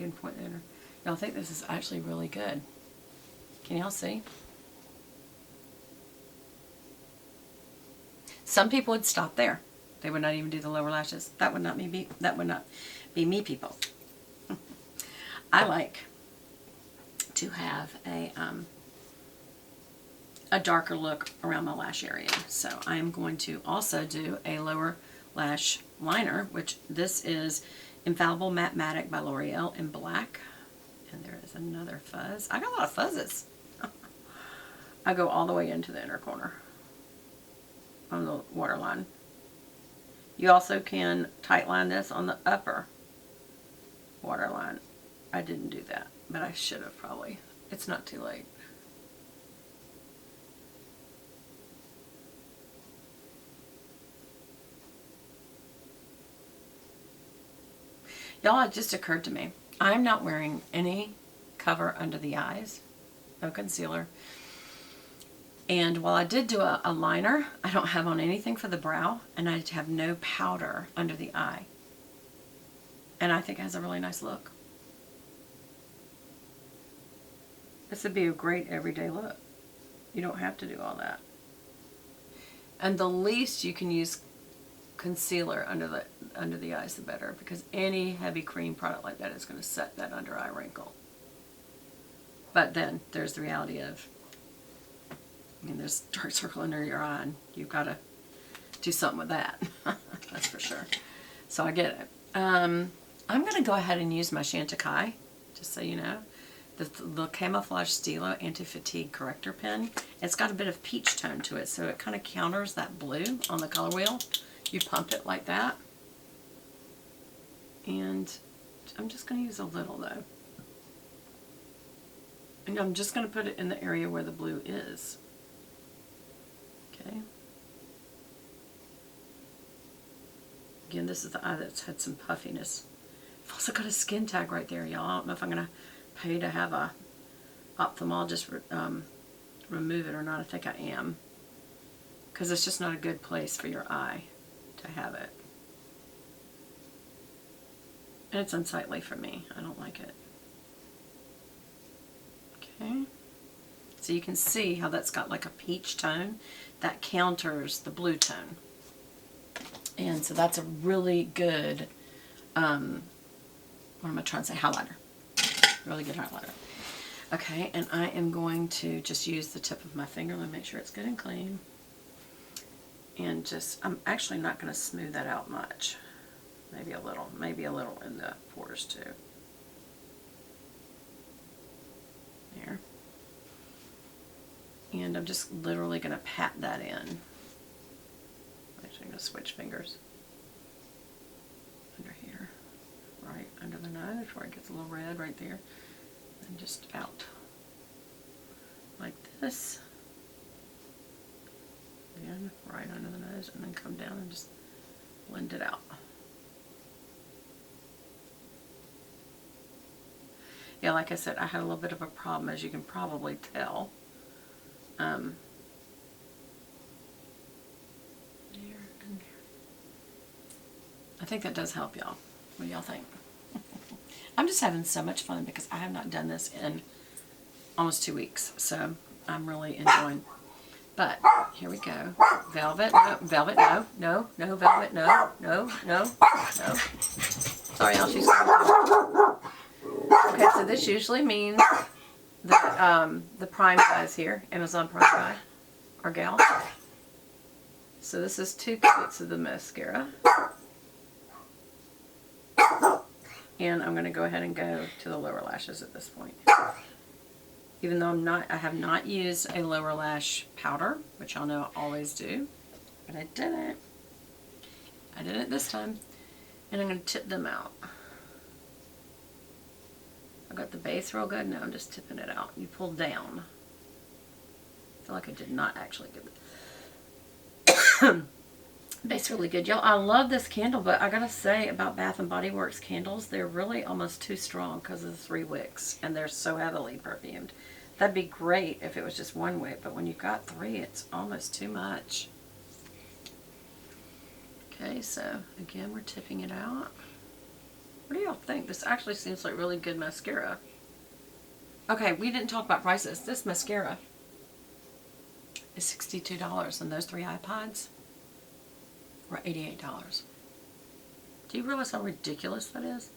even point it. Y'all think this is actually really good. Can y'all see? Some people would stop there. They would not even do the lower lashes. That would not be me, people. I like to have a darker look around my lash area. So I am going to also do a lower lash liner, which this is Infallible Matte by L'Oreal in black. And there is another fuzz. I got a lot of fuzzes. I go all the way into the inner corner on the waterline. You also can tight line this on the upper waterline. I didn't do that, but I should have probably. It's not too late. Y'all, it just occurred to me. I'm not wearing any cover under the eyes. No concealer. And while I did do a liner, I don't have on anything for the brow, and I have no powder under the eye. And I think it has a really nice look. This would be a great everyday look. You don't have to do all that. And the least you can use concealer under the eyes, the better, because any heavy cream product like that is going to set that under eye wrinkle. But then there's the reality of, I mean, there's a dark circle under your eye, and you've got to do something with that. That's for sure. So I get it. I'm going to go ahead and use my Chantecaille, just so you know. The Camouflage Stila Anti-Fatigue Corrector pen. It's got a bit of peach tone to it, so it kind of counters that blue on the color wheel. You pump it like that. And I'm just going to use a little, though. And I'm just going to put it in the area where the blue is. Okay. Again, this is the eye that's had some puffiness. I've also got a skin tag right there, y'all. I don't know if I'm going to pay to have a ophthalmologist remove it or not. I think I am. Because it's just not a good place for your eye to have it. And it's unsightly for me. I don't like it. Okay. So you can see how that's got like a peach tone. That counters the blue tone. And so that's a really good, what am I trying to say, highlighter. Really good highlighter. Okay, and I am going to just use the tip of my finger. Let me make sure it's good and clean. And just, I'm actually not going to smooth that out much. Maybe a little in the pores too. There. And I'm just literally going to pat that in. Actually, I'm going to switch fingers. Under here. Right under the nose where it gets a little red right there. And just out. Like this. Again, right under the nose, and then come down and just blend it out. Yeah, like I said, I had a little bit of a problem, as you can probably tell. There and there. I think that does help y'all. What do y'all think? I'm just having so much fun because I have not done this in almost 2 weeks, so I'm really enjoying. But here we go. Velvet, no, velvet, no, no, no, velvet, no, no, no, no. Sorry, y'all, she's okay, so this usually means that the Prime guys here, Amazon Prime guy, or gal. So this is 2 coats of the mascara. And I'm going to go ahead and go to the lower lashes at this point. Even though I have not used a lower lash powder, which y'all know I always do, but I didn't. I did it this time, and I'm going to tip them out. I got the base real good. Now I'm just tipping it out. You pull down. I feel like I did not actually get the base really good. Y'all, I love this candle, but I gotta say about Bath & Body Works candles, they're really almost too strong because of the 3 wicks, and they're so heavily perfumed. That'd be great if it was just 1 wick, but when you've got 3, it's almost too much. Okay, so again, we're tipping it out. What do y'all think? This actually seems like really good mascara. Okay, we didn't talk about prices. This mascara is $62, and those 3 iPods were $88. Do you realize how ridiculous that is?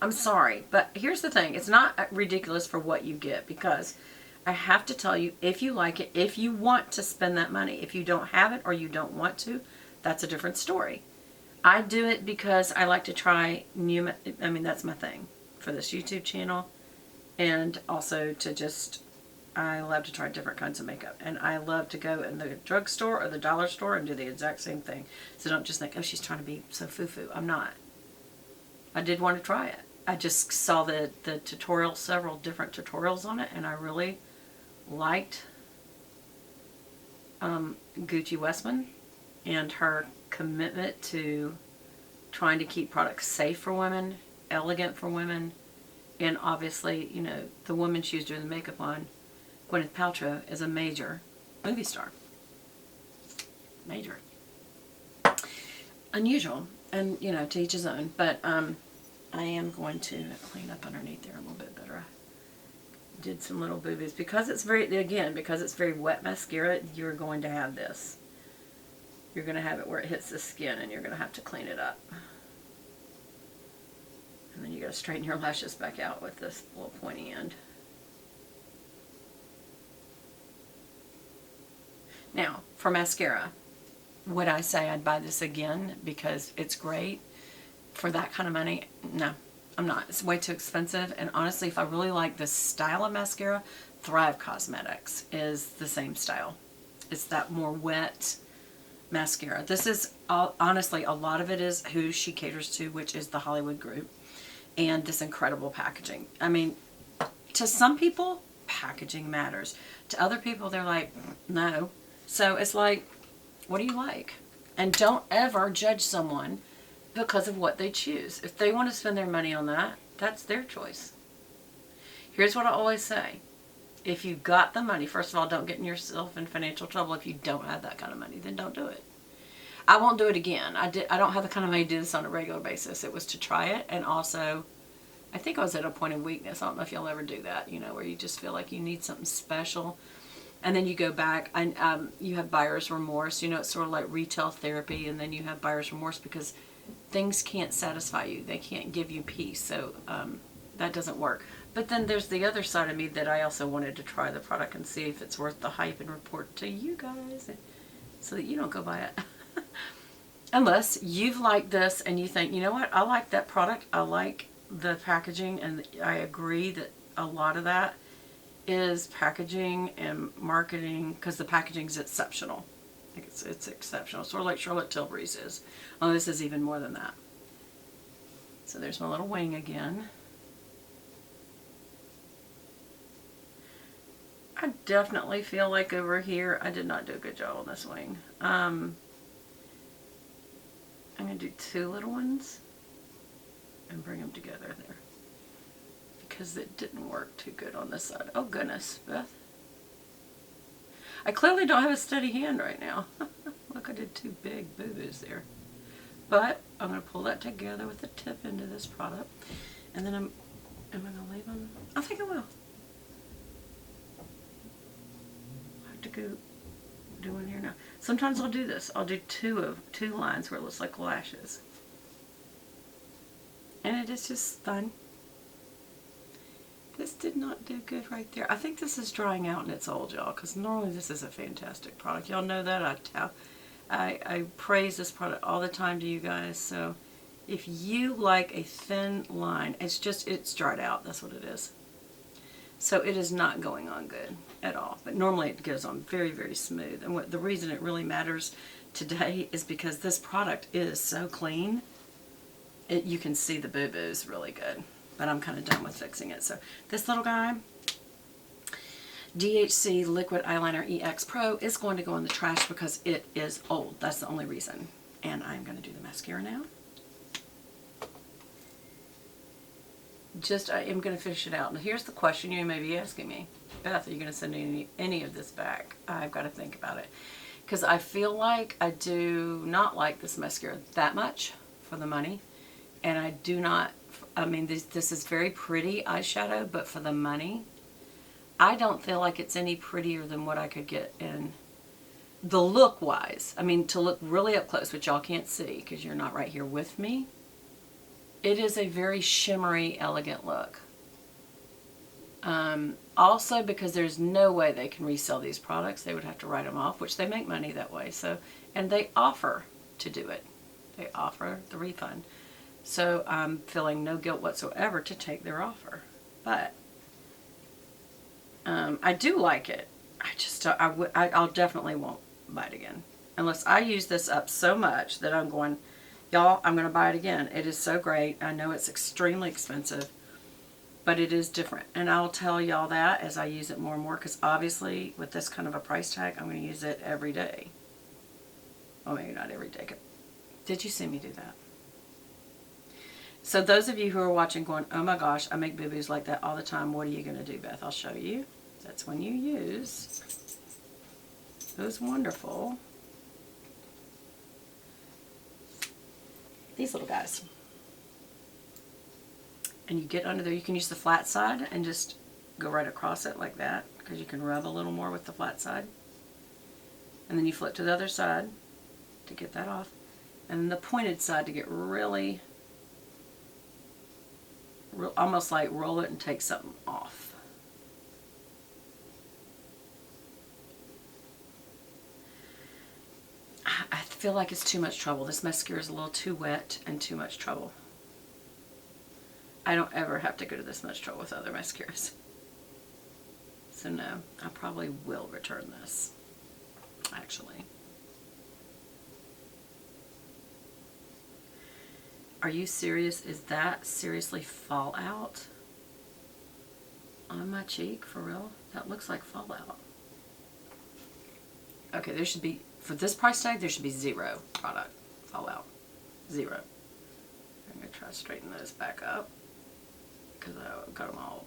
I'm sorry, but here's the thing. It's not ridiculous for what you get, because I have to tell you, if you like it, if you want to spend that money, if you don't have it or you don't want to, that's a different story. I do it because I like to try new, I mean, that's my thing for this YouTube channel. And also to just, I love to try different kinds of makeup. And I love to go in the drugstore or the dollar store and do the exact same thing. So don't just think, oh, she's trying to be so foo-foo. I'm not. I did want to try it. I just saw the tutorial, several different tutorials on it, and I really liked Gucci Westman and her commitment to trying to keep products safe for women, elegant for women, and obviously, you know, the woman she was doing the makeup on, Gwyneth Paltrow, is a major movie star. Major. Unusual, and, you know, to each his own, but I am going to clean up underneath there a little bit better. I did some little boo-boos. Because it's very, again, because it's very wet mascara, you're going to have this. You're going to have it where it hits the skin, and you're going to have to clean it up. And then you got to straighten your lashes back out with this little pointy end. Now, for mascara, would I say I'd buy this again because it's great? For that kind of money, no, I'm not. It's way too expensive. And honestly, if I really like this style of mascara, Thrive Cosmetics is the same style. It's that more wet mascara. This is, honestly, a lot of it is who she caters to, which is the Hollywood group. And this incredible packaging. I mean, to some people, packaging matters. To other people, they're like, no. So it's like, what do you like? And don't ever judge someone because of what they choose. If they want to spend their money on that, that's their choice. Here's what I always say. If you've got the money, first of all, don't get yourself in financial trouble. If you don't have that kind of money, then don't do it. I won't do it again. I don't have the kind of money to do this on a regular basis. It was to try it, and also, I think I was at a point of weakness. I don't know if you'll ever do that, you know, where you just feel like you need something special. And then you go back and you have buyer's remorse. You know, it's sort of like retail therapy, and then you have buyer's remorse because things can't satisfy you. They can't give you peace. So that doesn't work. But then there's the other side of me that I also wanted to try the product and see if it's worth the hype and report to you guys so that you don't go buy it. Unless you've liked this and you think, you know what, I like that product. I like the packaging, and I agree that a lot of that is packaging and marketing, because the packaging is exceptional. I think it's exceptional. Sort of like Charlotte Tilbury's is. Oh, this is even more than that. So there's my little wing again. I definitely feel like over here I did not do a good job on this wing. I'm going to do 2 little ones and bring them together there, because it didn't work too good on this side. Oh goodness, Beth. I clearly don't have a steady hand right now. Look, I did 2 big boo-boos there. But I'm going to pull that together with the tip into this product. And then am I going to leave them? I think I will. I have to go do one here now. Sometimes I'll do this. I'll do 2 lines where it looks like lashes. And it is just fun. This did not do good right there. I think this is drying out and it's old, y'all, because normally this is a fantastic product. Y'all know that. I praise this product all the time to you guys. So if you like a thin line, it's dried out. That's what it is. So it is not going on good at all. But normally it goes on very, very smooth. And the reason it really matters today is because this product is so clean. You can see the boo-boos really good. But I'm kind of done with fixing it. So this little guy, DHC Liquid Eyeliner EX Pro, is going to go in the trash because it is old. That's the only reason. And I'm going to do the mascara now. I am going to finish it out. Now here's the question you may be asking me. Beth, are you going to send any of this back? I've got to think about it. Because I feel like I do not like this mascara that much for the money. And I do not I mean, this is very pretty eyeshadow, but for the money, I don't feel like it's any prettier than what I could get in the look wise. I mean, to look really up close, which y'all can't see because you're not right here with me. It is a very shimmery, elegant look. Also, because there's no way they can resell these products, they would have to write them off, which they make money that way. So, and they offer to do it. They offer the refund. So I'm feeling no guilt whatsoever to take their offer. But I do like it. I just, I'll definitely won't buy it again. Unless I use this up so much that I'm going, y'all, I'm going to buy it again. It is so great. I know it's extremely expensive, but it is different. And I'll tell y'all that as I use it more and more, because obviously with this kind of a price tag, I'm going to use it every day. Well, maybe not every day. Did you see me do that? So those of you who are watching going, oh my gosh, I make boo-boos like that all the time. What are you going to do, Beth? I'll show you. That's when you use those wonderful, these little guys. And you get under there. You can use the flat side and just go right across it like that, because you can rub a little more with the flat side. And then you flip to the other side to get that off. And then the pointed side to get really almost like roll it and take something off. I feel like it's too much trouble. This mascara is a little too wet and too much trouble. I don't ever have to go to this much trouble with other mascaras. So no, I probably will return this, actually. Are you serious? Is that seriously fallout on my cheek? For real? That looks like fallout. Okay, there should be, for this price tag, there should be 0 product fallout. 0. I'm going to try to straighten those back up because I got them all